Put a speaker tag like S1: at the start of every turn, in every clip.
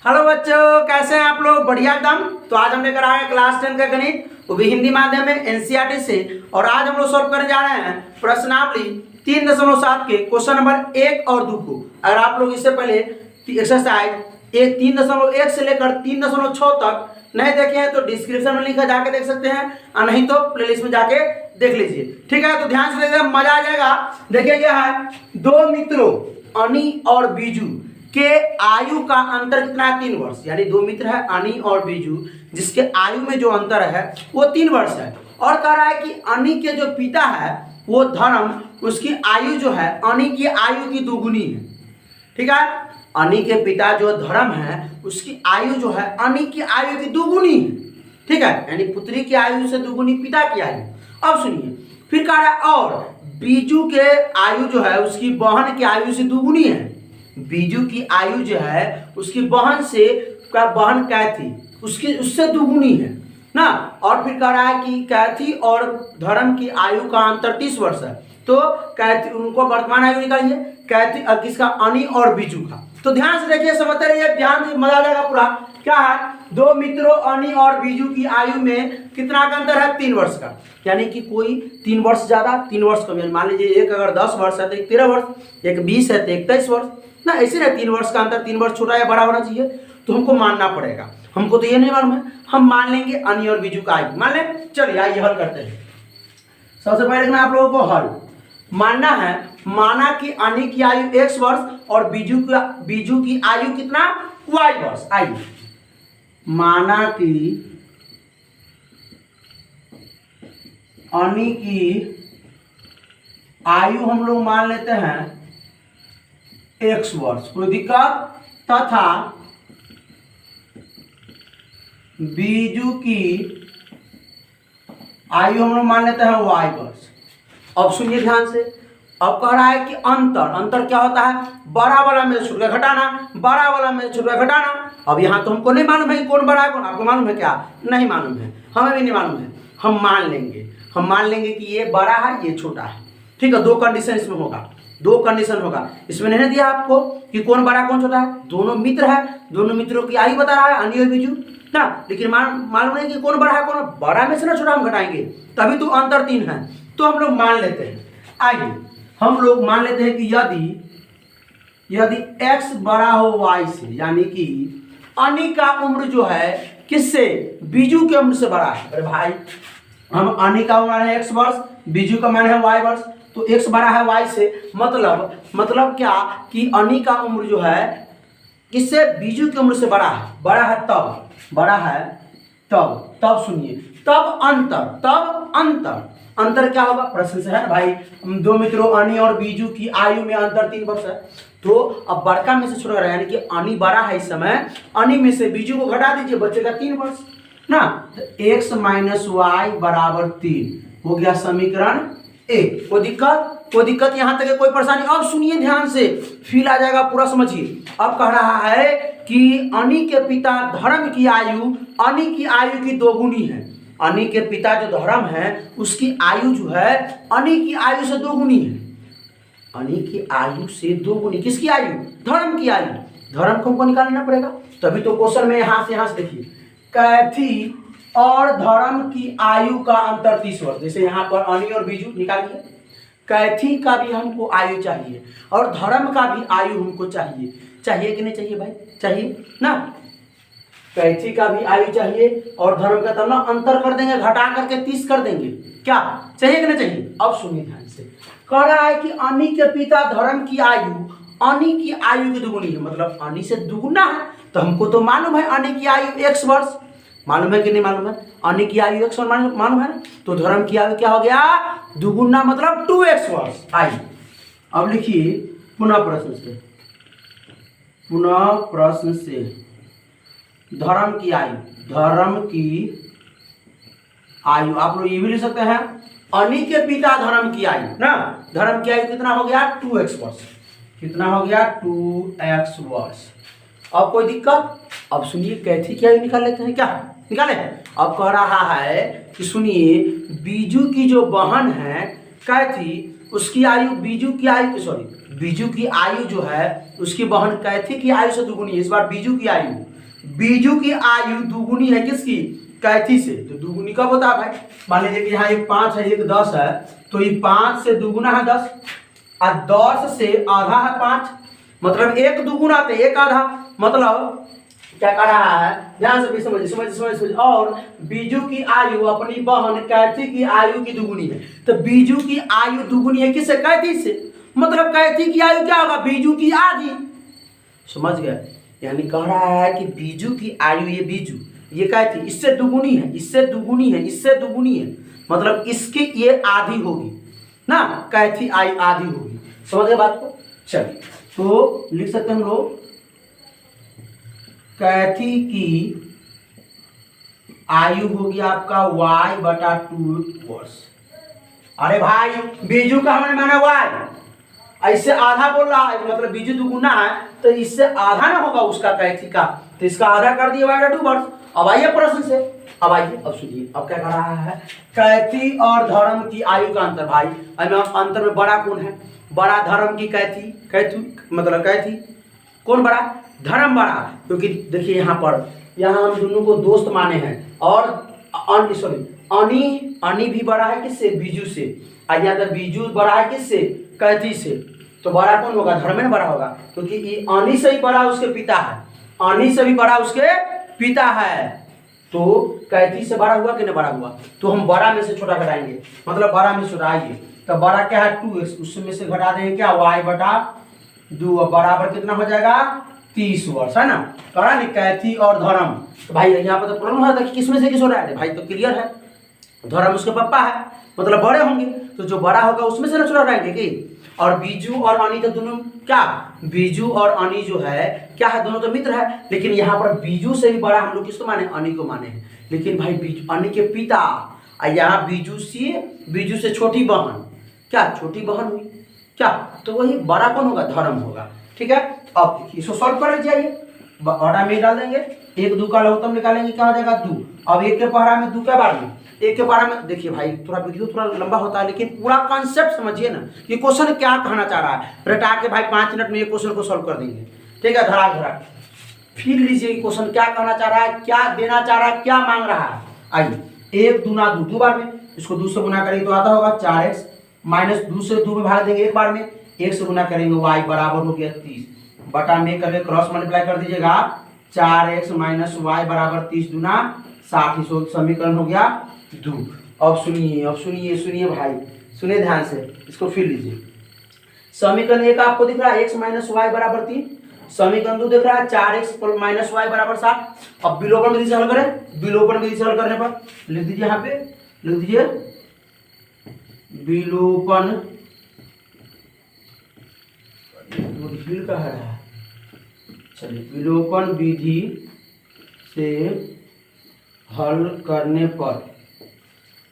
S1: Hello बच्चों, कैसे हैं आप लोग? बढ़िया एकदम। तो आज हम लेकर आए क्लास 10 का गणित, वो भी हिंदी माध्यम में एनसीईआरटी से। और आज हम लोग सॉल्व करने जा रहे हैं प्रश्नावली 3.7 के क्वेश्चन नंबर 1 और 2 को। अगर आप लोग इससे पहले एक्सरसाइज 3.1 से लेकर 3.6 तक नहीं देखे हैं तो डिस्क्रिप्शन में लिंक है, जाके देख सकते हैं, और नहीं तो प्लेलिस्ट में जाके देख लीजिए। ठीक है, तो ध्यान से देखिए, मजा आ जाएगा। देखिए क्या है, दो मित्रों अनी और बीजू के आयु का अंतर कितना है? 3 वर्ष। यानी दो मित्र है अनी और बीजू, जिसके आयु में जो अंतर है वो 3 वर्ष है। और कह रहा है कि अनी के जो पिता है वो धर्म, उसकी आयु जो है अनी की आयु की दुगुनी है। ठीक है, अनी के पिता जो धर्म है उसकी आयु जो है अनी की आयु की दुगुनी है। ठीक है, यानी पुत्री की आयु से दुगुनी पिता की आयु। अब सुनिए, फिर कह रहा है और बीजू के आयु जो है उसकी बहन की आयु से दुगुनी है। बीजू की आयु जो है उसकी बहन से, क्या बहन कैथी, उसकी उससे दुगुनी है ना। और फिर कह रहा है कि कैथी और धर्म की आयु का अंतर 30 वर्ष है। तो कैथी, उनको वर्तमान आयु निकालिए, कैथी किसका? अनी और बीजू का। तो ध्यान से देखिए, समझते रहिए, ध्यान से मजा आ जाएगा पूरा। क्या है, दो मित्रों अनी और बीजू की आयु में कितना का अंतर है? 3 वर्ष का। यानी कि कोई 3 वर्ष ज्यादा 3 वर्ष कम। मान लीजिए एक अगर 10 वर्ष है तो एक 13 वर्ष, एक 20 है तो एक 23 वर्ष ना। ऐसे ना 3 वर्ष का अंतर, 3 वर्ष छोटा या बड़ा होना चाहिए, तो हमको मानना पड़ेगा। हमको तो ये नहीं मालूम है, हम मान लेंगे अनी और बीजू का आयु मान लें। चलिए आइए हल करते हैं। सबसे पहले देखना आप लोगों को हल मानना है। माना कि अनी की आयु x वर्ष और बीजू की आयु कितना? y वर्ष। आइए माना कि अनी की आयु हम लोग मान लेते हैं x वर्ष, कोई दिक्कत, तथा बीजू की आयु हम लोग मान लेते हैं y वर्ष। अब सुनिए ध्यान से, अब कह रहा है कि अंतर क्या होता है? बड़ा वाला में छुटका घटाना, बड़ा वाला में छुटका घटाना। अब यहाँ तो हमको नहीं मालूम है कि कौन बड़ा है कौन, आपको मालूम है क्या? नहीं मालूम है, हमें भी नहीं मालूम है। हम मान लेंगे कि ये बड़ा है ये छोटा है। ठीक है, 2 कंडीशन इसमें होगा, 2 कंडीशन होगा। इसमें नहीं दिया आपको कि कौन बड़ा कौन छोटा है, दोनों मित्र है, दोनों मित्रों की आयु बता रहा है अनी और बीजू ना। लेकिन मालूम नहीं कि कौन बड़ा है कौन, बड़ा में से ना छोटा हम घटाएंगे, तभी तो अंतर 3 है। तो हम लोग मान लेते हैं, आइए हम लोग मान लेते हैं कि यदि x बड़ा हो y से, यानी कि अनी का उम्र जो है किससे? बीजू के उम्र से बड़ा है। अरे भाई, हम अनी का उम्र है x वर्ष, बीजू का मान है y वर्ष, तो x बड़ा है y से, मतलब क्या कि अनी का उम्र जो है किससे? बीजू की उम्र से बड़ा है। बड़ा है तब सुनिए, अंतर क्या होगा? प्रश्न से है ना भाई, दो मित्रों अनी और बीजू की आयु में अंतर 3 वर्ष है। तो अब बड़का में से छोटा रहा, यानी कि अनी बड़ा है इस समय, अनी में से बीजू को घटा दीजिए, बचेगा 3 वर्ष ना। x माइनस वाई बराबर 3 हो गया समीकरण 1। कोई दिक्कत यहाँ तक है? कोई परेशानी? अब सुनिए ध्यान से, फील आ जाएगा पूरा, समझिए। अब कह रहा है कि अनी के पिता धर्म की आयु अनी की आयु की दोगुनी है। अनी के पिता जो धर्म है उसकी आयु जो है अनी की आयु से दोगुनी है। अनी की आयु से दोगुनी, किसकी आयु? धर्म की आयु। धर्म को हमको निकालना पड़ेगा, तभी तो क्वेश्चन में यहाँ से देखिए, कैथी और धर्म की आयु का अंतर 30 वर्ष। जैसे यहाँ पर अनी और बीजू निकालिए, कैथी का भी हमको आयु चाहिए और धर्म का भी आयु हमको चाहिए कि नहीं चाहिए भाई? चाहिए ना। कैथी का भी आयु चाहिए और धर्म का, तब ना अंतर कर देंगे, घटा करके 30 कर देंगे। क्या चाहिए कि नहीं चाहिए? अब सुनिए ध्यान से, कह रहा है कि अनी के पिता धर्म की आयु अनी की आयु की दुगुनी है, मतलब अनी से दुगुना है। तो हमको तो मालूम है अनी की आयु x वर्ष, मालूम है कि नहीं मालूम है? अनी की आयु x वर्ष मालूम है ना। तो धर्म की आयु क्या हो गया? दुगुना, मतलब 2x वर्ष। आइए अब लिखिए पुनः प्रश्न से धर्म की आयु आप लोग ये भी लिख सकते हैं, अनी के पिता धर्म की आयु ना। धर्म की आयु कितना हो गया? 2x वर्ष। कितना हो गया? 2x वर्ष। अब कोई दिक्कत? अब सुनिए, कैथी की आयु निकाल लेते हैं। क्या निकाले? अब कह रहा है कि सुनिए, बीजू की जो बहन है कैथी, उसकी आयु बीजू की आयु, सॉरी बीजू की आयु जो है उसकी बहन कैथी की आयु से दुगुनी है। इस बार बीजू की आयु दुगुनी है किसकी, कैथी से। तो दुगुनी कब होता है भाई, मान लीजिए कि यहाँ एक 5 है एक 10 है, तो ये 5 से दुगुना है 10 और 10 से आधा है 5, मतलब एक दुगुना तो एक आधा, मतलब क्या कर रहा है ध्यान से भी समझ। और बीजू की आयु अपनी बहन कैथी की आयु की दुगुनी है। तो बीजू की आयु दुगुनी है किससे, कैथी से, मतलब कैथी की आयु क्या होगा, बीजू की आधी। समझ गए, यानी कह रहा है कि बीजू की आयु, ये बीजू ये कैथी इससे दुगुनी है, इससे दुगुनी है, इससे दुगुनी है, मतलब इसकी ये आधी होगी ना, कैथी आयु आधी होगी। समझ गए बात को। चलिए तो लिख सकते हैं हम लोग कैथी की आयु होगी आपका y/2 वर्ष। अरे भाई बीजू का हमने माना y, इससे आधा बोल रहा है, मतलब बीजू दुगुना है तो इससे आधा ना होगा उसका कैथी का, तो इसका आधा कर दिया y/2 वर्ष। अब आइए प्रश्न से, अब आइए अब सुनिए, अब क्या कर रहा है, कैथी और धर्म की आयु का अंतर। भाई अंतर में बड़ा कौन है, बड़ा धर्म की कैथी, मतलब कैथी कौन बड़ा, धर्म बड़ा, क्योंकि देखिए यहाँ हम दोनों को दोस्त माने हैं, और अनी भी बड़ा है किससे, बीजू से, या तो बीजू बड़ा है किससे, कैथी से, तो बड़ा कौन होगा, धर्म में बड़ा होगा, क्योंकि ये अनी से ही बड़ा उसके पिता है, अनी से भी बड़ा उसके पिता है, तो कैथी से बड़ा हुआ कि नहीं बड़ा हुआ, तो हम बड़ा में से छोटा घटाएंगे, मतलब बड़ा में छोटा आइए, तो बड़ा क्या है 2x, उसमें से घटा देंगे क्या y/2, बराबर कितना हो जाएगा 30 वर्ष, है ना। करा नहीं कैथी और धर्म, तो भाई यहाँ पर तो प्रॉब्लम है कि किसमें से किस हो रहा है, भाई तो क्लियर है, धर्म उसके पापा है, मतलब बड़े होंगे, तो जो बड़ा होगा उसमें से ना छोटा रहेंगे कि। और बीजू और अनी तो दोनों क्या, बीजू और अनी जो है क्या है, दोनों तो मित्र है, लेकिन यहाँ पर बीजू से भी बड़ा हम लोग किसको माने, अनी को माने हैं, लेकिन भाई बीजू अनी के पिता, यहाँ बीजू से छोटी बहन, क्या छोटी बहन हुई क्या, तो वही बड़ा कौन होगा, धर्म होगा। ठीक है, अब इसको सॉल्व कर जाइए, बड़ा में डाल देंगे, 1 2 का लघुत्तम निकालेंगे, क्या हो जाएगा 2। अब 1 के पहाड़ा में 2 के बार में, 1 के पहाड़ा में, देखिए भाई थोड़ा वीडियो थोड़ा लंबा होता है, लेकिन पूरा कॉन्सेप्ट समझिए ना, ये क्वेश्चन क्या कहना चाह रहा है, रटा के भाई 5 मिनट में ये क्वेश्चन को सॉल्व कर देंगे। ठीक है, धड़ा फिर लीजिए क्वेश्चन क्या कहना चाह रहा है, क्या देना चाह रहा है, क्या मांग रहा है। आइए 1 दूना 2, 2 बार में, इसको 2 से गुना करेंगे तो आता होगा 4x, माइनस 2 से 2 में भाग देंगे 1 बार में, 1 से गुना करेंगे y बराबर हो गया 30, बटा में करके क्रॉस मल्टीप्लाई कर दीजिएगा, 4x माइनस y बराबर 30 दूना 60, समीकरण हो गया 2। अब सुनिए भाई, सुनिए ध्यान से, इसको फिर लीजिए। समीकरण 1 आपको दिख रहा है x माइनस y बराबर 3, समीकरण 2 दिख रहा है 4x माइनस y बराबर 60। अब विलोपन विधि से हल करें, विलोपन विधि से हल करने पर लिख दीजिए, यहाँ पे लिख दीजिए विलोपन का है, चलिए विलोपन विधि से हल करने पर,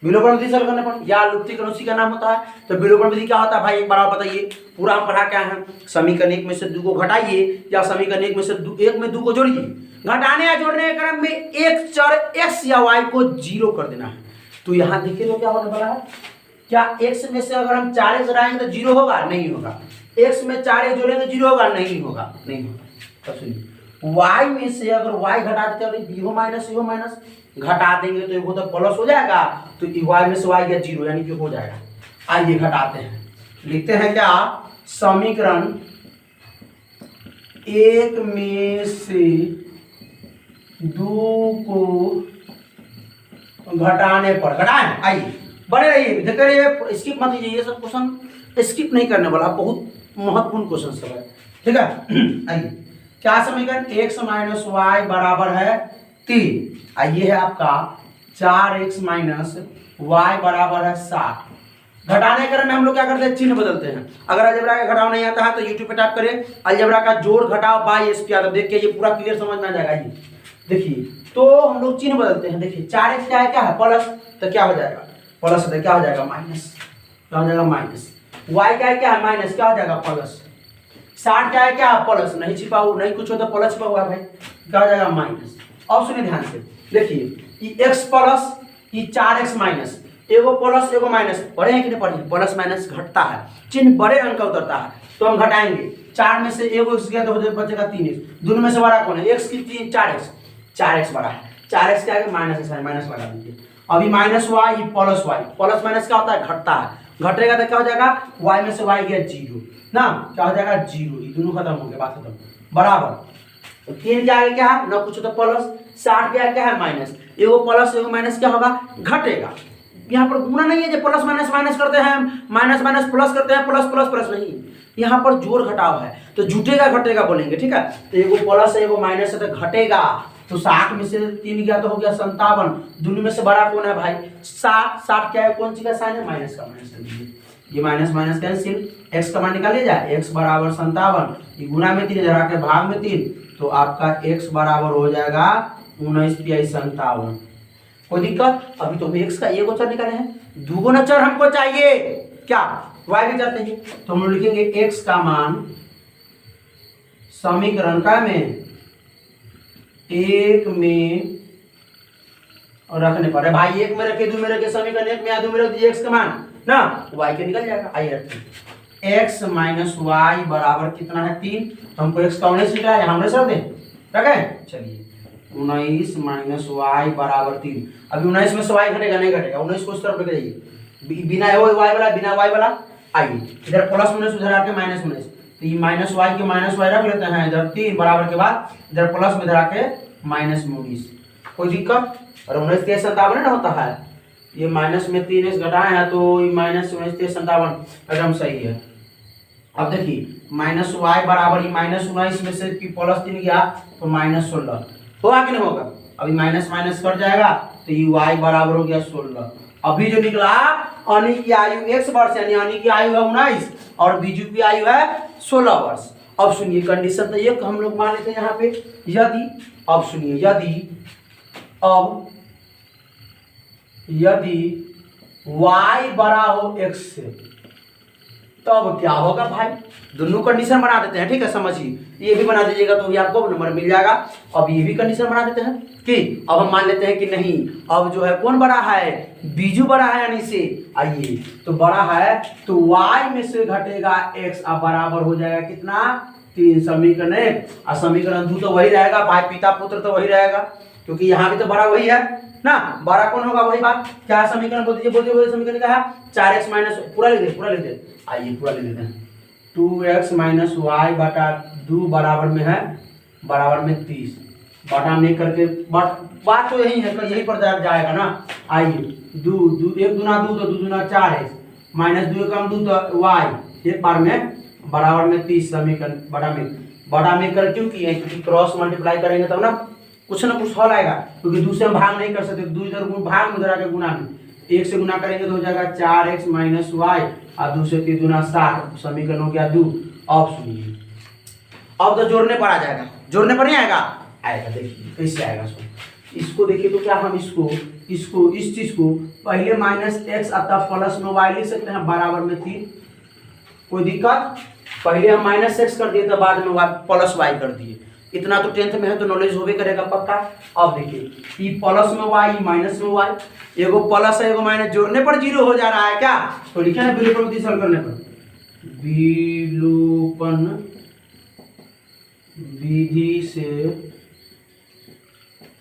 S1: विलोपन विधि से हल करने पर या लुप्तीकरण उसी का नाम होता है। तो विलोपन विधि क्या होता है भाई, एक बार आप बताइए, पूरा हम पढ़ा क्या है, समीकरण 1 में से 2 को घटाइए, या समीकरण 1 में से 1 में 2 को जोड़िए, घटाने या जोड़ने के क्रम में एक चर x या y को 0 कर देना है। तो यहाँ देखिए तो क्या होने वाला है, क्या x में से अगर हम 4x घटाएंगे तो 0 होगा, नहीं होगा, x में 4x जोड़ेंगे 0 होगा, नहीं होगा। तब सुनिए y में से अगर y घटा देते हैं, इहो माइनस घटा देंगे तो वो तो प्लस हो जाएगा, तो y में से y गया 0, यानी कि हो जाएगा। आइए घटाते हैं, लिखते हैं क्या, समीकरण 1 में से 2 को घटाने पर, घटाएं, आइए बने रहिए, देखते रहिए, स्किप मत कीजिए, ये सब क्वेश्चन स्किप नहीं करने वाला, बहुत महत्वपूर्ण क्वेश्चन सब है। ठीक है, आइए क्या समीकरण, x माइनस y बराबर है 3, आइए है आपका 4x माइनस y बराबर है 60। घटाने क्रम में हम लोग क्या करते हैं, चिन्ह बदलते हैं। अगर अलजेब्रा का घटाव नहीं आता है तो यूट्यूब पे टाइप करें अलजेब्रा का जोड़ घटाव बाय स्क्वायर, देख के ये पूरा क्लियर समझ में आ जाएगा। ये देखिए, तो हम लोग चिन्ह बदलते हैं, देखिए 4x क्या है प्लस, तो क्या हो जाएगा प्लस, तो क्या हो जाएगा माइनस, क्या हो जाएगा माइनस, y क्या है माइनस, क्या हो जाएगा प्लस, 60 क्या है प्लस, नहीं छिपा हुआ, नहीं कुछ होता प्लस छिपा हुआ है भाई, क्या हो जाएगा माइनस। अब सुनिए ध्यान से, देखिए ये x प्लस ये 4x माइनस, एगो प्लस एगो माइनस, पढ़े हैं कि नहीं पढ़े? प्लस माइनस घटता है, चिन्ह बड़े अंक का उतरता है, तो हम घटाएंगे। 4 में से एगो x गया तो बचेगा 3x, दोनों में से बड़ा कौन है? x की 3 4x, 4x बड़ा है, 4x के आगे माइनस है, माइनस लगा दीजिए। अभी minus Y plus Y, plus minus क्या होता है? घटता है, घटेगा तो क्या हो जाएगा? y में से y गया 0 ना, क्या हो जाएगा? 0, ये दोनों खत्म हो गया, बात खत्म, बराबर। तो 3 के आगे क्या है? ना कुछ तो प्लस, 60 के आगे क्या है? माइनस, एगो प्लस एगो माइनस क्या होगा? घटेगा। यहाँ पर गुना नहीं है जो प्लस माइनस माइनस करते हैं, माइनस माइनस प्लस करते हैं, प्लस प्लस प्लस नहीं, यहाँ पर जोड़ घटाव है, तो जुटेगा घटेगा बोलेंगे, ठीक है। तो एगो प्लस है एगो माइनस है तो घटेगा, तो 60 में से 3 गया तो हो गया 57, दोनों में से बड़ा कौन है भाई? 60 क्या है? कौन सी का साइन है? माइनस का, माइनस कर दीजिए, ये माइनस माइनस कैंसिल, x का मान निकालिए जाए, x बराबर 57, ये गुना में 3 इधर आके भाग में 3, तो आपका x बराबर हो जाएगा 19×57। कोई दिक्कत? अभी तो x का एक चर निकाले हैं, दुगुना चर हमको चाहिए, क्या? y के चर चाहिए, तो हम लिखेंगे x का मान समीकरण का में 1 में रखने पर है भाई, 1 में रखे 2 में रखे, समीकरण 1 में या 2 में रख दीजिए x का मान ना, y के निकल जाएगा। आइए रखते हैं, x माइनस वाई बराबर कितना है? 3, तो हमको x का 19 निकला है, हमने सर दे रखे, चलिए 19 माइनस वाई बराबर 3। अभी 19 में से y घटेगा नहीं घटेगा, 19 को उस तरफ लेके जाइए, बिना y वाला बिना y वाला, आइए इधर प्लस 19 उधर आके माइनस 19, तो ये माइनस वाई के माइनस वाई रख लेते हैं इधर 3 बराबर के बाद इधर प्लस में इधर आके माइनस 19, कोई दिक्कत? और 19 3 57 ना होता है, ये माइनस में 3x घटाए हैं तो ये माइनस 19 3 57 एकदम सही है। अब देखिए माइनस वाई बराबर माइनस 19 में से प्लस 3 गया तो माइनस 16 होगा कि नहीं होगा? अभी माइनस माइनस कट जाएगा तो ये y बराबर हो गया 16। अभी जो निकला अनी की आयु x वर्ष यानी अनी की आयु है 19 और बीजू की आयु है 16 वर्ष। अब सुनिए कंडीशन तो एक हम लोग मान लेते हैं यहाँ पे, यदि, अब सुनिए यदि y बड़ा हो x से तब क्या होगा भाई? दोनों कंडीशन बना देते हैं, ठीक है, समझिए, ये भी बना दीजिएगा तो ये आपको नंबर मिल जाएगा। अब ये भी कंडीशन बना देते हैं कि अब हम मान लेते हैं कि नहीं, अब जो है कौन बड़ा है? बीजू बड़ा है यानी से, आइए तो बड़ा है तो y में से घटेगा x, अब बराबर हो जाएगा कितना? 3। समीकरण 1 और समीकरण 2 तो वही रहेगा भाई, पिता पुत्र तो वही रहेगा, क्योंकि यहाँ भी तो बड़ा वही है ना, बड़ा कौन होगा? वही बात। क्या समीकरण बोल दीजिए, वही समीकरण क्या है? 4x माइनस, पूरा लिख दे, आइए पूरा लिख देते हैं, 2x माइनस वाई बटा 2 बराबर में है, बराबर में 30 बटा में करके बात तो यही है, यही पर जाएगा ना। आइए 2 1 दूना 2 तो 2 दूना 4x माइनस 2 कम 2 तो y एक बार में बराबर में 30 समीकरण बड़ा में कर क्यों किए? क्योंकि क्रॉस मल्टीप्लाई करेंगे तब ना कुछ हल आएगा, क्योंकि 2 से हम भाग नहीं कर सकते, 2 इधर भाग में इधर आके गुना में, 1 से गुना करेंगे तो हो जाएगा 4x माइनस वाई और 2 से 3 दूना 7, समीकरण हो गया 2। अब सुनिए, अब तो जोड़ने पर आ जाएगा, जोड़ने पर नहीं आएगा, देखिए कैसे आएगा। इसको देखिए तो क्या हम इसको इस चीज को पहले माइनस एक्स अथवा प्लस में वाई लिख सकते हैं बराबर में 3, कोई दिक्कत? पहले हम माइनस एक्स कर दिए तो बाद में प्लस वाई कर दिए, इतना तो 10th में है तो नॉलेज होबे करेगा पक्का। अब देखिए ये प्लस में वाई माइनस में वाई, एगो प्लस है एगो माइनस, जोड़ने पर 0 हो जा रहा है क्या? तो लिखे ना विलोपन विधि करने पर, विलोपन विधि से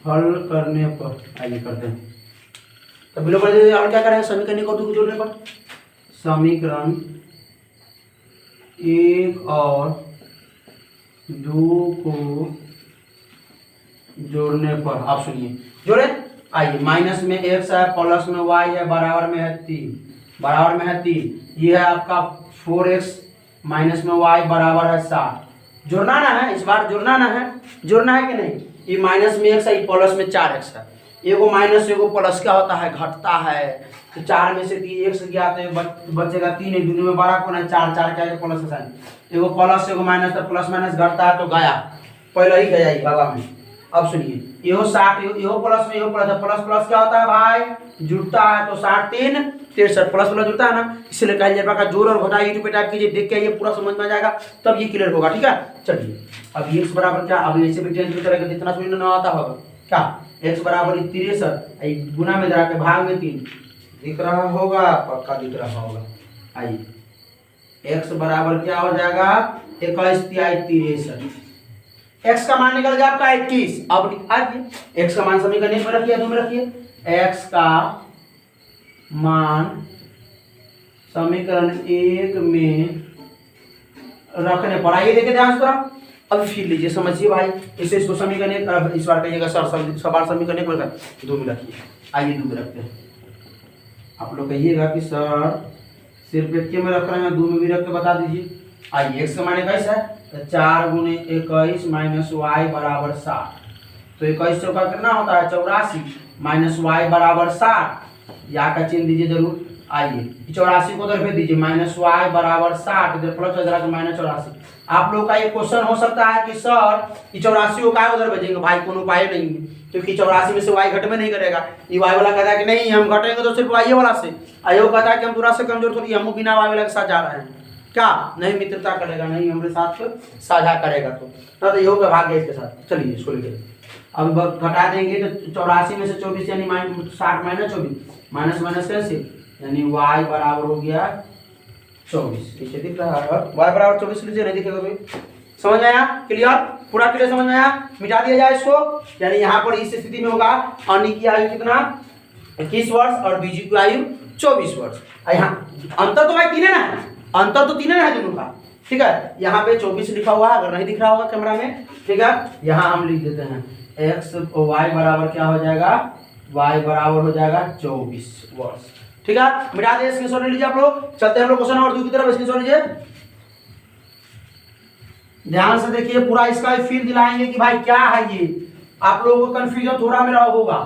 S1: हल करने पर, आइए करते हैं। तो विलोपन विधि और क्या करेंगे? समीकरण को 2 को जोड़ने पर, समीकरण 1 और 2 को जोड़ने पर, आप सुनिए जोड़े, आइए माइनस में x है प्लस में y है बराबर में है 3, ये है आपका 4x माइनस में y बराबर है 7। जोड़ना ना है, इस बार जोड़ना ना है, जोड़ना है कि नहीं? ये माइनस में x है, ये प्लस में 4x है, एगो माइनस एगो प्लस क्या होता है? घटता है, तो 4 में से 3 x गया तो बचेगा 3, दोनों में बड़ा कौन है? 4 क्या है? प्लस साइन, एगो प्लस एगो माइनस, तो प्लस माइनस घटता है तो गया, पहले ही गया ही बाबा में। अब सुनिए यो 60 यो प्लस में यो प्लस, प्लस प्लस क्या होता है भाई? जुड़ता है, तो 60 3 63 प्लस प्लस जुड़ता है ना, इसलिए कहा जाए का जोड़ और घटा यूट्यूब पे टाइप कीजिए, देख के ये पूरा समझ में आ जाएगा, तब ये क्लियर होगा, ठीक है। चलिए अब x बराबर क्या, अब ऐसे भी 10th में करेंगे जितना समझ में आता होगा क्या, x बराबर 63 गुना में जरा के भाग में 3, दिख रहा होगा, पक्का दिख रहा होगा। आइए x बराबर क्या हो जाएगा 21 तिहाई 63। x का मान निकल गया आपका 21। अब आइए x का मान समीकरण 1 में रखिए, 2 में रखिए। x का मान समीकरण 1 में रखने पर आइए देखिए ध्यान से। अब फिर लीजिए समझिए भाई, इसे इसको समीकरण इस बार कहिएगा सर सवाल समीकरण 1 में 2 में रखिए। आइए 2 में रखते हैं। आप लोग कहिएगा कि सर सिर्फ 1 में रख रहे हैं, 2 में भी रख के बता दीजिए। आइए x का मान 21 है तो 4 गुणे 21 माइनस वाई बराबर 60। तो 21 चौका कितना होता है 84 माइनस वाई बराबर 60। यहाँ का चिन्ह दीजिए जरूर। आइए 84 को उधर भेज दीजिए, माइनस वाई बराबर 60, इधर प्लस हो जाएगा माइनस 84। आप लोग का ये क्वेश्चन हो सकता है कि सर 84 को क्या उधर भेजेंगे, भाई कोनो उपाय नहीं है, क्योंकि 84 में से वाई घट में नहीं करेगा। ये वाई वाला कहता है कि नहीं हम घटेंगे तो सिर्फ वाई वाला से, आयो कहता है कि हम पूरा से कमजोर थोड़ी, हम बिना वाई वाला के साथ जा रहे हैं, क्या नहीं मित्रता करेगा, नहीं हमारे साथ साझा करेगा। तो ये होगा भाग्य इसके साथ। चलिए इसको लिखे, अब घटा देंगे तो 84 में से 24 यानी 60 माइनस 24 माइनस माइनस कैसे, यानी y बराबर हो गया 24। ठीक है, दिख रहा है y बराबर 24 लीजिए, नहीं दिखेगा कोई। समझ में आया? क्लियर, पूरा क्लियर समझ में आया? मिटा दिया जाए इसको, यानी यहाँ पर इस स्थिति में होगा अनी की आयु कितना 21 वर्ष और बीजी की आयु 24 वर्ष। यहाँ अंतर तो भाई तीन है ना, अंतर तो तीन है दोनों का। ठीक है, यहाँ पे 24 लिखा हुआ है, अगर नहीं दिख रहा होगा कैमरा में, ठीक है, यहाँ हम लिख देते हैं x y बराबर क्या हो जाएगा, y बराबर हो जाएगा 24 वर्ष। ठीक है, मिटा दे, स्क्रीनशॉट ले लीजिए आप लोग। चलते हैं हम लोग क्वेश्चन नंबर 2 की तरफ, स्क्रीनशॉट लीजिए, ध्यान से देखिए, पूरा इसका फील दिलाएंगे कि भाई क्या है ये। आप लोगों को कंफ्यूजन थोड़ा मेरा होगा,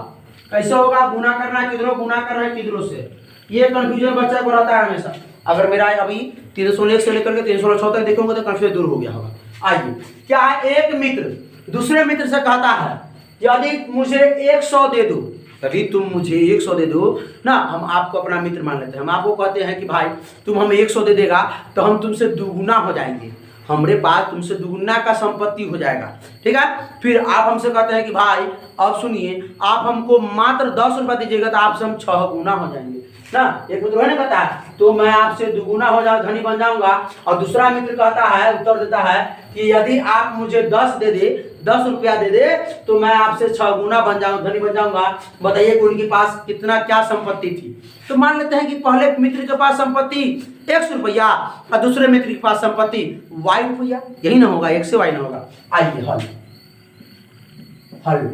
S1: कैसे होगा, गुना करना है किधरों, गुना करना है किधरों से, ये कंफ्यूजन बच्चा को रहता है हमेशा। अगर मेरा अभी 301 से लेकर के 306 तक देखोगे तो कंफ्यूजन दूर हो गया होगा। आइए, क्या है, एक मित्र दूसरे मित्र से कहता है यदि मुझे 100 दे दो, यदि तुम मुझे 100 दे दो ना, हम आपको अपना मित्र मान लेते हैं, हम आपको कहते हैं कि भाई तुम हमें 100 दे देगा तो हम तुमसे दुगुना हो जाएंगे, हमरे पास तुमसे दुगुना का संपत्ति हो जाएगा। ठीक है, फिर आप हमसे कहते हैं कि भाई अब सुनिए, आप हमको मात्र 10 रुपया दीजिएगा तो आपसे हम 6 गुना हो जाएंगे ना। एक मित्र है ना कहता है तो मैं आपसे दुगुना हो जाऊँ, धनी बन जाऊंगा। और दूसरा मित्र कहता है, उत्तर देता है कि यदि आप मुझे 10 रुपया दे दे तो मैं आपसे 6 गुना बन जाऊँ, धनी बन जाऊंगा। बताइए कि उनके पास कितना क्या संपत्ति थी। तो मान लेते हैं कि पहले मित्र के पास संपत्ति 100 रुपया और दूसरे मित्र के पास संपत्ति y रुपया, यही ना होगा, 1 से y ना होगा। आइए हल,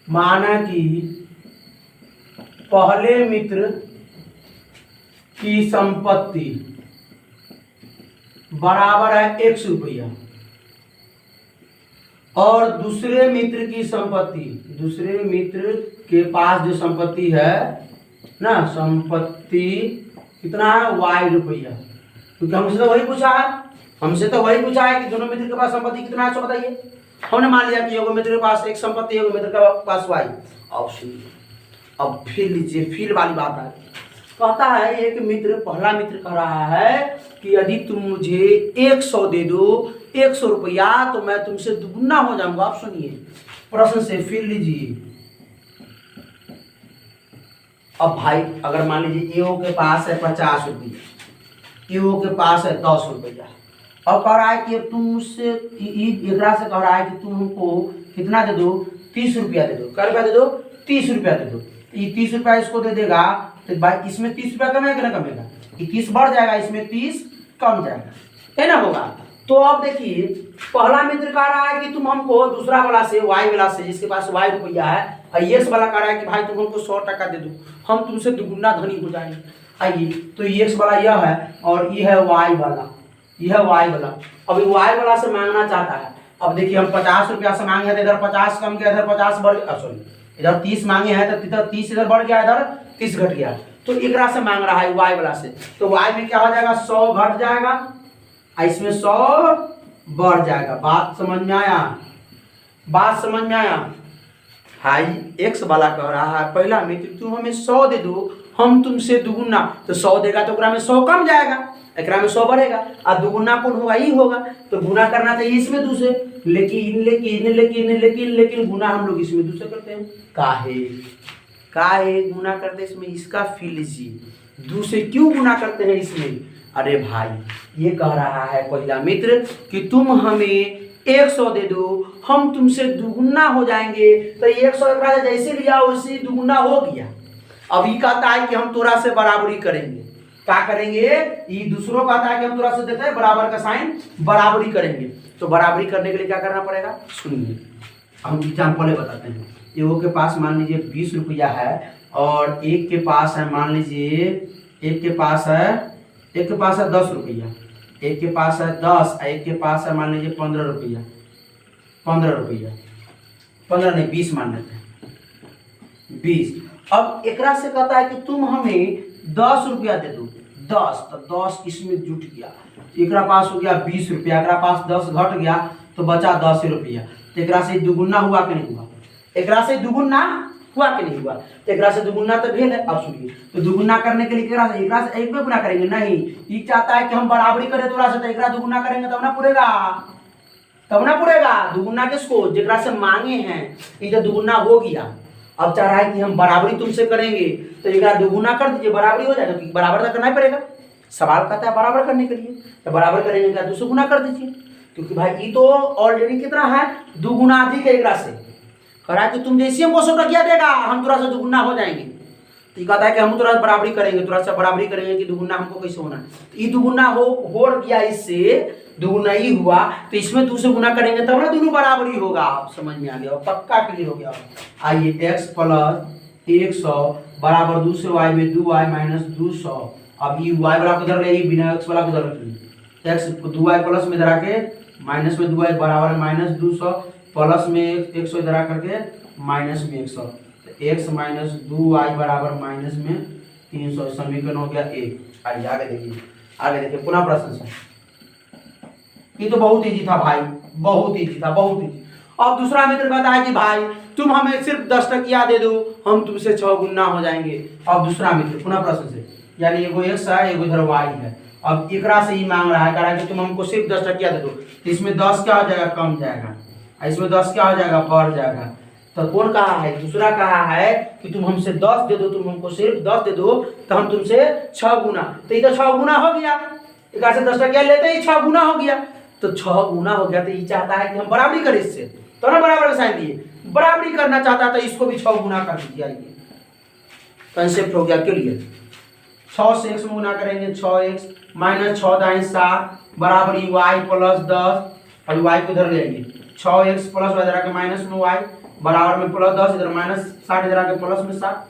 S1: माना कि पहले मित्र की संपत्ति बराबर है 100 रुपया और दूसरे मित्र की संपत्ति, दूसरे मित्र के पास जो संपत्ति है ना, संपत्ति कितना है y रुपया, क्योंकि हमसे तो वही पूछा है, कि दोनों मित्र के पास संपत्ति कितना है। तो बताइए, हमने मान लिया कि एगो मित्र के पास एक संपत्ति, एगो मित्र के पास y। अब सुनिए, अब फिर लीजिए, फिर वाली बात है, कहता है एक मित्र, पहला मित्र कह रहा है कि यदि तुम मुझे 100 दे दो, 100 रुपया, तो मैं तुमसे दुगुना हो जाऊंगा। आप सुनिए प्रश्न से, फिर लीजिए। अब भाई अगर मान लीजिए एओ के पास है 50 रुपया, एओ के पास है 10 रुपया, और कह रहा है कि तुम मुझसे एकरा से कह रहा है कि तुम हमको कितना दे दो, 30 रुपया दे दो। क्या रुपया दे दो, 30 रुपया दे दो। ये 30 रुपया इसको दे देगा तो भाई इसमें 30 रुपया कमेगा कि ना कमेगा, ये 30 बढ़ जाएगा, इसमें 30 कम जाएगा, है ना होगा। तो अब देखिए, पहला मित्र कह रहा है कि तुम हमको दूसरा वाला से, y वाला से, जिसके पास y रुपया है, और ये वाला कह रहा है कि भाई तुम हमको 100 टका दे दो, हम तुमसे दुगुना धनी हो जाएंगे। आइए, तो ये वाला यह है और ये है y वाला, यह है y वाला। अब ये y वाला से मांगना चाहता है। अब देखिए, हम 50 रुपया से मांगे हैं तो इधर 50 कम गया, इधर 50 बढ़ गया, सॉरी इधर 30 मांगे हैं तो इधर 30 इधर बढ़ गया, इधर 30 घट गया। तो एकरा से मांग रहा है y वाला से, तो y में क्या हो जाएगा, 100 घट जाएगा, इसमें 100 बढ़ जाएगा। बात समझ में आया, बात समझ में आया। हाई x वाला कह रहा है पहला मित्र तुम हमें 100 दे दो, हम तुमसे दुगुना, तो 100 देगा तो एकरा में 100 कम जाएगा, एकरा में 100 बढ़ेगा, और दुगुना कौन होगा, ये होगा। तो गुना करना चाहिए इसमें 2 से, लेकिन गुना हम लोग इसमें 2 से करते हैं। काहे, का है गुना करते हैं इसमें, इसका फी लीजिए। 2 से क्यों गुना करते हैं इसमें? अरे भाई ये कह रहा है पहला मित्र कि तुम हमें 100 दे दो, हम तुमसे दुगुना हो जाएंगे। तो 100 जैसे लिया वैसे दुगुना हो गया। अभी कहता है कि हम तोरा से बराबरी करेंगे। क्या करेंगे? ये दूसरों कहता है कि हम तोरा से देते हैं बराबर का साइन, बराबरी करेंगे। तो बराबरी करने के लिए क्या करना पड़ेगा? सुनिए, हम एग्जाम्पल बताते हैं। एगो के पास मान लीजिए 20 रुपया है और एक के पास है मान लीजिए एक के पास है 10 रुपया, एक के पास है 10, एक के पास है मान लीजिए 15 रुपया, 15 नहीं 20 मान लेते हैं 20। अब एकरा से कहता है कि तुम हमें 10 रुपया दे दो। 10 तो 10 इसमें जुट गया, एकरा पास हो गया 20 रुपया, एकरा पास 10 घट गया तो बचा 10 रुपया। तो एकरा से दुगुना हुआ कि नहीं हुआ? एकरा से दुगुना हुआ कि नहीं हुआ? तो एकरा से दुगुना तो भेल है। अब सुनिए, तो दुगुना करने के लिए एकरा से एक में गुना करेंगे नहीं, ये चाहता है कि हम बराबरी करें तोरा से, तो एकरा दुगुना करेंगे तब ना पूरेगा। दुगुना किसको? जेकरा से मांगे हैं, ये तो दुगुना हो गया। अब चाह रहा है कि हम बराबरी तुमसे करेंगे, तो एकरा दुगुना कर दीजिए, बराबरी हो जाएगा। क्योंकि बराबर तो करना ही पड़ेगा, सवाल कहता है बराबर करने के लिए। तो बराबर करेंगे क्या? 2 से गुना कर दीजिए, क्योंकि भाई ये तो ऑलरेडी कितना है, दुगुना अधिक है एकरा से। कह रहा है कि तुम जैसे हमको 100 टकिया देगा हम थोड़ा सा दुगुना हो जाएंगे। तो ये कहता है कि हम थोड़ा बराबरी करेंगे, थोड़ा सा बराबरी करेंगे कि दुगुना हमको कैसे होना है। तो ये दुगुना हो गया, इससे दुगुना ही हुआ, तो इसमें 2 से गुना करेंगे तब ना दोनों बराबरी होगा। आप समझ में आ गया, पक्का क्लियर हो गया। आइए x प्लस 100 बराबर 2 से y में 2y माइनस 200। अब ये y वाला को इधर ले, बिना x वाला को इधर रखिए। x 2y प्लस में इधर आके माइनस में 2y बराबर माइनस 200, प्लस में 100 इधर आ करके माइनस में 100। तो x माइनस 2y बराबर माइनस में 300। समीकरण हो गया 1। आइए आगे देखिए पुनः प्रश्न से। ये तो बहुत इजी था भाई, बहुत इजी। अब दूसरा मित्र कहता है कि भाई तुम हमें सिर्फ 10 टकिया दे दो, हम तुमसे 6 गुना हो जाएंगे। अब दूसरा मित्र पुनः प्रश्न से, यानी एगो x है एगो इधर y है। अब एकरा से ही मांग रहा है, कह रहा है कि तुम हमको सिर्फ 10 टकिया दे दो। तो इसमें 10 क्या हो जाएगा? कम जाएगा, इसमें 10 क्या हो जाएगा? बढ़ जाएगा। तो कौन कहा है? दूसरा कहा है कि तुम हमसे 10 दे दो, तुम हमको सिर्फ 10 दे दो, तो हम तुमसे 6 गुना। तो इधर 6 गुना हो गया, एक से 10 टकिया लेते ही 6 गुना हो गया। तो 6 गुना हो गया, तो ये चाहता है कि हम बराबरी करें इससे, तो ना बराबर का साइन दिए, बराबरी करना चाहता है तो इसको भी 6 गुना कर दीजिए। आइए कंसेप्ट हो गया क्लियर। 6 से x में गुना करेंगे, 6x माइनस 6 दाएं 7 बराबर y प्लस 10। अभी y को इधर ले आइए, 6x प्लस इधर आके माइनस में y बराबर में प्लस 10, इधर माइनस 60 इधर आके प्लस में 7।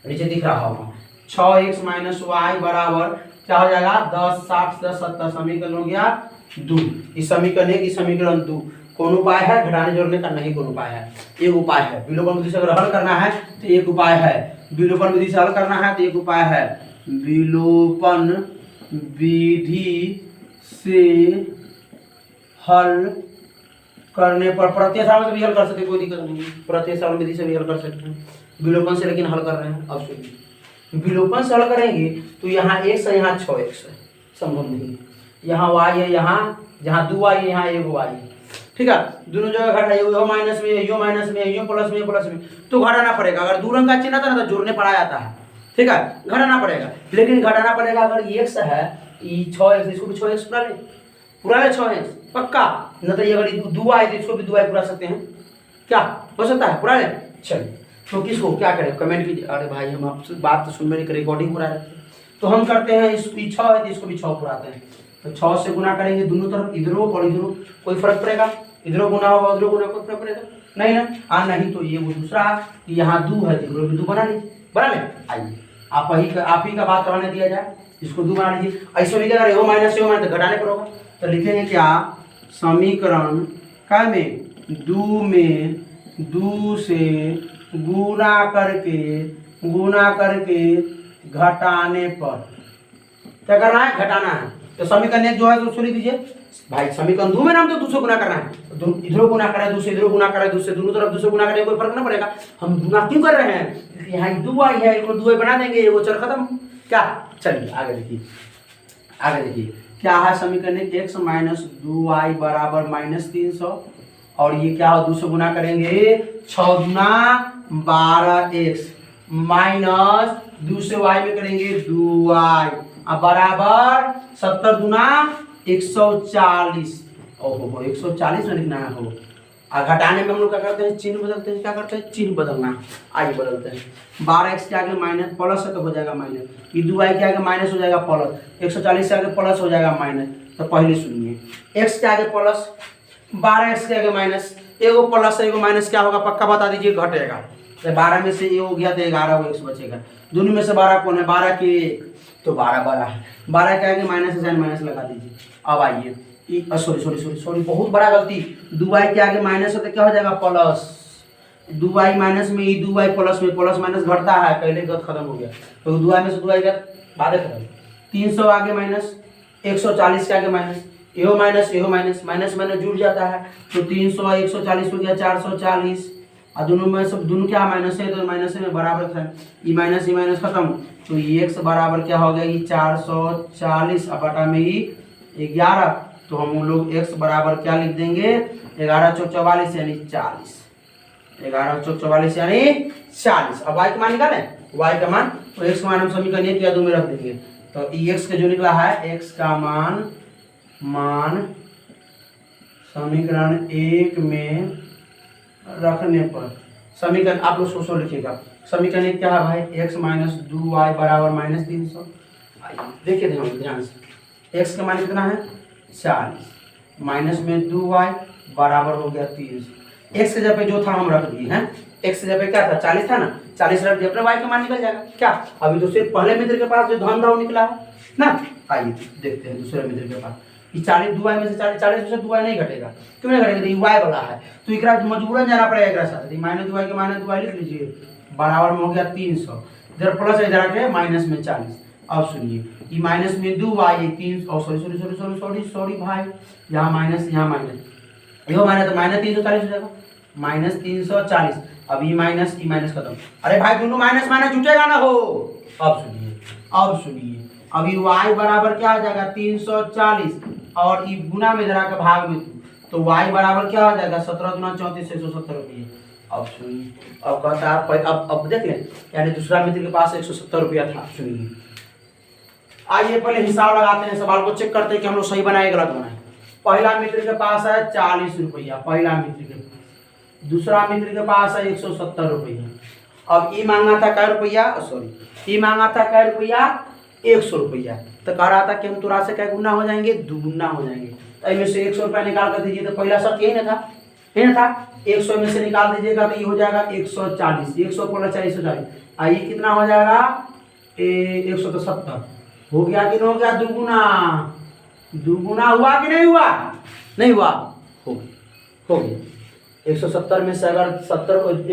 S1: नीचे दिख रहा होगा 6x माइनस y बराबर क्या हो जाएगा? 10 60 10 70। समीकरण हो गया 2। इस समीकरण 1 इस समीकरण 2। कौन उपाय है? घटाने जोड़ने का नहीं, कौन उपाय है? एक उपाय है। विलोपन विधि से अगर हल करना है तो एक उपाय है, विलोपन विधि से हल करना है तो एक उपाय है। विलोपन विधि से हल करने पर प्रत्यय सारण से भी हल कर सकते, कोई दिक्कत नहीं, प्रत्यय सारण विधि से भी हल कर सकते हैं। विलोपन से लेकिन हल कर रहे हैं। अब सुनिए, विलोपन से हल करेंगे तो यहाँ x है, यहाँ 6x है, संभव नहीं। यहाँ y है, यहाँ जहाँ 2y है यहाँ 1y है, ठीक है। दोनों जगह घटा, यो माइनस में यो माइनस में यो प्लस में तो घटाना पड़ेगा। अगर 2 रंग का चिन्ह था ना तो जोड़ने पड़ा जाता है, ठीक है, घटाना पड़ेगा। लेकिन घटाना पड़ेगा अगर x है, ये 6x, इसको भी 6x पूरा ले 6x पक्का। न तो ये अगर 2y है तो इसको भी 2y पूरा सकते हैं, क्या हो सकता है? पूरा ले। चलिए तो किसको क्या करें? कमेंट कीजिए। अरे भाई हम आपसे बात तो सुन में नहीं, रिकॉर्डिंग हो रहा है। तो हम करते हैं, इसकी 6 है तो इसको भी 6 पुराते हैं। तो 6 से गुना करेंगे दोनों तरफ, इधरों और इधरों, कोई फर्क पड़ेगा? इधरों गुना होगा उधरों गुना, कोई फर्क पड़ेगा नहीं ना? हाँ नहीं तो ये वो दूसरा यहाँ 2 है, इधरों भी 2 बना लीजिए, बना ले। आइए आप ही का बात करवाने दिया जाए, इसको 2 बना लीजिए। ऐसे भी क्या करें? माइनस तो घटाने पर होगा, तो लिखेंगे क्या? समीकरण क्या में 2 से गुना करके घटाने पर क्या करना है? घटाना है। तो समीकरण 1 जो है तो उसको लिख दीजिए भाई। समीकरण 2 में नाम तो 2 से गुना करना है, इधरों गुना करें 2 से, इधरों गुना करें 2 से, दोनों तरफ 2 से गुना करें, कोई फर्क ना पड़ेगा। हम गुना क्यों कर रहे हैं? यहाँ 2y है, इसको 2y बना देंगे, वो चल खत्म क्या। चलिए आगे देखिए क्या है समीकरण 1, x माइनस 2y बराबर माइनस 300। और ये क्या हो? 2 से गुना करेंगे, 6 गुना 12x माइनस 2 से y में करेंगे 2y अब बराबर 70 दूना 140। ओहो 140 में लिखना है हो। और घटाने में हम लोग क्या करते हैं, चिन्ह बदलते हैं। क्या करते हैं, चिन्ह बदलना। आइए बदलते हैं। 12x के आगे माइनस प्लस है तो हो जाएगा माइनस, ये 2y के आगे माइनस हो जाएगा प्लस, 140 से आगे प्लस हो जाएगा माइनस। तो पहले सुनिए, x के आगे प्लस, 12x के आगे माइनस, एगो प्लस एगो माइनस क्या होगा पक्का बता दीजिए, घटेगा। तो 12 में से ये हो गया तो 11 x बचेगा। दोनों में से 12 कौन है, 12 के 1 तो 12 के आगे माइनस है, माइनस लगा दीजिए। अब आइए सॉरी बहुत बड़ा गलती, 2y के आगे माइनस है तो क्या हो जाएगा प्लस, 2y माइनस में ये 2y प्लस में प्लस माइनस घटता है, पहले गलत खत्म हो गया। तो 2y में से 2y का बाद खत्म, 300 आगे माइनस, 140 के आगे माइनस, एहो माइनस माइनस जुड़ जाता है। तो 300 140 हो गया 440 और दोनों में सब दोनों क्या माइनस है तो माइनस में बराबर है, ई माइनस खत्म। तो ये x बराबर क्या हो गया, ये 440 अब बटा में ही 11। तो हम लोग x बराबर क्या लिख देंगे, 11 चौक 44 यानी 40, 11 चौक 44 यानी 40। अब y का मान निकालें, y का मान तो x का मान हम समीकरण 1 या 2 में रख देंगे। तो x का जो निकला है, x का मान समीकरण 1 में रखने पर समीकरण आप लोग सोचो लिखिएगा। समीकरण 1 क्या है भाई, x माइनस 2y बराबर माइनस 300। देखिए ध्यान से, x का मान कितना है 40 माइनस में 2y बराबर हो गया 300। x के जगह पे जो था हम रख दिए हैं, x के जगह पे क्या था 40 था ना, 40 रख दिया, अपने y का मान निकल जाएगा। क्या अभी दूसरे पहले मित्र के पास जो धन था वो निकला है ना। आइए देखते हैं दूसरे मित्र के पास, ये 40 2y में से 40 में से 2y नहीं घटेगा, क्यों नहीं घटेगा, तो ये y वाला है तो एकरा मजबूरन जाना पड़ेगा एकरा साथ। माइनस 2y के माइनस 2y लिख लीजिए, बराबर में हो गया 300, इधर प्लस इधर आके माइनस में 40। अब सुनिए, ये माइनस में 2y 300 सॉरी भाई, यहाँ माइनस यहाँ माइनस, यो माइनस तो माइनस 340 हो जाएगा, माइनस 340। अब ये माइनस खत्म। अरे भाई दोनों माइनस जुटेगा ना हो। अब सुनिए अभी y बराबर क्या हो जाएगा 340 और ये गुना में जरा का भाग में तो y बराबर क्या हो जाएगा 17 गुना 34 170 रुपये। अब सुनिए, अब कहता है अब देख लें, यानी दूसरा मित्र के पास 170 रुपया था। सुनिए आइए पहले हिसाब लगाते हैं, सवाल को चेक करते हैं कि हम लोग सही बनाए गलत बनाए। पहला मित्र के पास है 40 रुपया, पहला मित्र के पास, दूसरा मित्र के पास है 170 रुपया। अब ये मांगा था कै रुपया, सॉरी ये मांगा था कै रुपया 100 रुपया, तो कह रहा था कि हम तुरा से क्या गुना हो जाएंगे, दुगुना हो जाएंगे। तो इनमें से 100 रुपया निकाल कर दीजिए, तो पहला शर्त यही ना था 100 में से निकाल दीजिएगा तो ये हो जाएगा 140, 100 प्लस 40 140, आइए कितना हो जाएगा 170 हो गया कि नहीं हो गया, दुगुना हुआ कि नहीं हुआ, नहीं हुआ, हो गया 170 में से अगर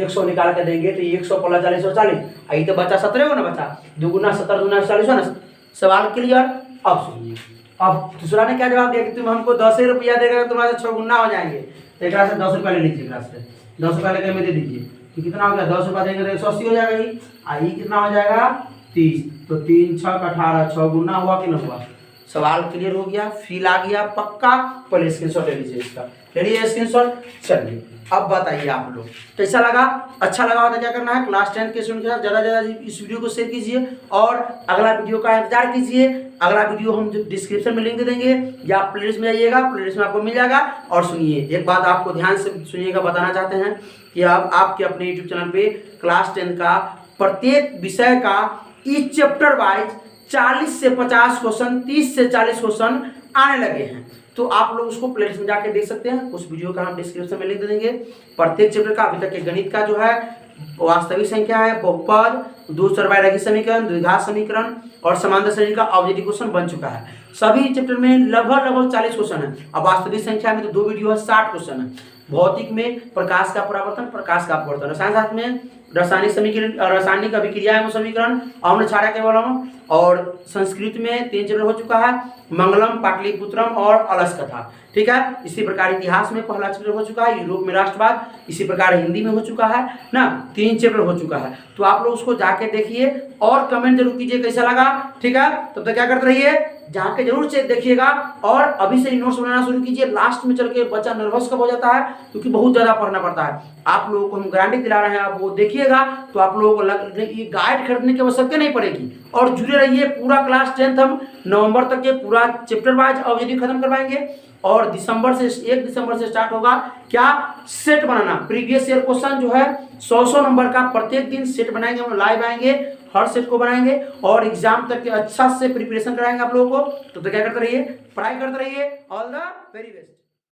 S1: 100 निकाल के देंगे तो 100 प्लस 40 140, आई तो बचा 17 हो ना, बचा दुगुना 70 दुगुना 40 हो ना। सवाल क्लियर। अब सुनिए, अब दूसरा ने क्या जवाब दिया कि तुम हमको 10 रुपया देगा तुम्हारे 6 गुना हो जाएंगे। तो एक से 10 रुपया ले लीजिए, एकरा से 10 रुपया लेकर में दे दीजिए, तो कितना हो गया 10 रुपया देंगे तो 180 हो जाएगा ही, आई कितना हो जाएगा 30, तो 3 6 18 6 गुना हुआ कि नहीं हुआ। सवाल क्लियर हो गया, फील आ गया पक्का। पहले स्क्रीनशॉट ले लीजिए, इसका ले लीजिए स्क्रीनशॉट। चलिए अब बताइए आप लोग कैसा लगा, अच्छा लगा हो तो क्या करना है, क्लास 10 के स्टूडेंट के साथ ज़्यादा से ज़्यादा इस वीडियो को शेयर कीजिए और अगला वीडियो का इंतजार कीजिए। अगला वीडियो हम जो डिस्क्रिप्शन में लिंक दे देंगे या आप प्लेलिस्ट में जाइएगा, प्लेलिस्ट में आपको मिल जाएगा। और सुनिए एक बात आपको ध्यान से सुनिएगा, बताना चाहते हैं कि अब आपके अपने यूट्यूब चैनल पे क्लास 10 का प्रत्येक विषय का ईच चैप्टर वाइज 40 से 50 क्वेश्चन, 30 से 40 क्वेश्चन आने लगे हैं। तो आप लोग उसको प्लेलिस्ट में जाके देख सकते हैं, उस वीडियो का हम डिस्क्रिप्शन में लिंक दे देंगे। प्रत्येक चैप्टर का अभी तक के गणित का जो है वास्तविक संख्या है, बहुपद, दो चरवाई समीकरण, द्विघात समीकरण और समांतर श्रेणी का ऑब्जेक्टिव क्वेश्चन बन चुका है। सभी चैप्टर में लगभग 40 क्वेश्चन है। अब वास्तविक संख्या में तो 2 वीडियो है, 60 क्वेश्चन है। भौतिक में प्रकाश का परावर्तन, प्रकाश का अपवर्तन, साथ में रासायनिक समीकरण, रासायनिक अभिक्रिया एवं समीकरण, अम्ल क्षारक केवलम, और संस्कृत में 3 चैप्टर हो चुका है, मंगलम, पाटलिपुत्रम और अलस कथा। ठीक है, इसी प्रकार इतिहास में पहला चैप्टर हो चुका है, यूरोप में राष्ट्रवाद, इसी प्रकार हिंदी में हो चुका है ना, 3 चैप्टर हो चुका है। तो आप लोग उसको जाके देखिए और कमेंट जरूर कीजिए कैसा लगा। ठीक है, तब तक क्या करते रहिए, जाके जरूर से देखिएगा और अभी से ही नोट्स बनाना शुरू कीजिए। लास्ट में चल के बच्चा नर्वस कब हो जाता है, क्योंकि बहुत ज़्यादा पढ़ना पड़ता है। आप लोगों को हम गारंटी दिला रहे हैं, आप वो देखिएगा तो आप लोगों को ये गाइड खरीदने की आवश्यकता नहीं पड़ेगी। और जुड़े रहिए, पूरा क्लास 10th हम नवंबर तक के पूरा चैप्टर वाइज ऑब्जेक्टिव खत्म करवाएंगे। और 1 दिसंबर से स्टार्ट होगा क्या, सेट बनाना। प्रीवियस ईयर क्वेश्चन जो है 100 नंबर का प्रत्येक दिन सेट बनाएंगे, हम लाइव आएंगे, हर सेट को बनाएंगे और एग्जाम तक के अच्छा से प्रिपरेशन कराएंगे आप लोगों को। तो क्या करते रहिए, पढ़ाई करते रहिए। All the very best.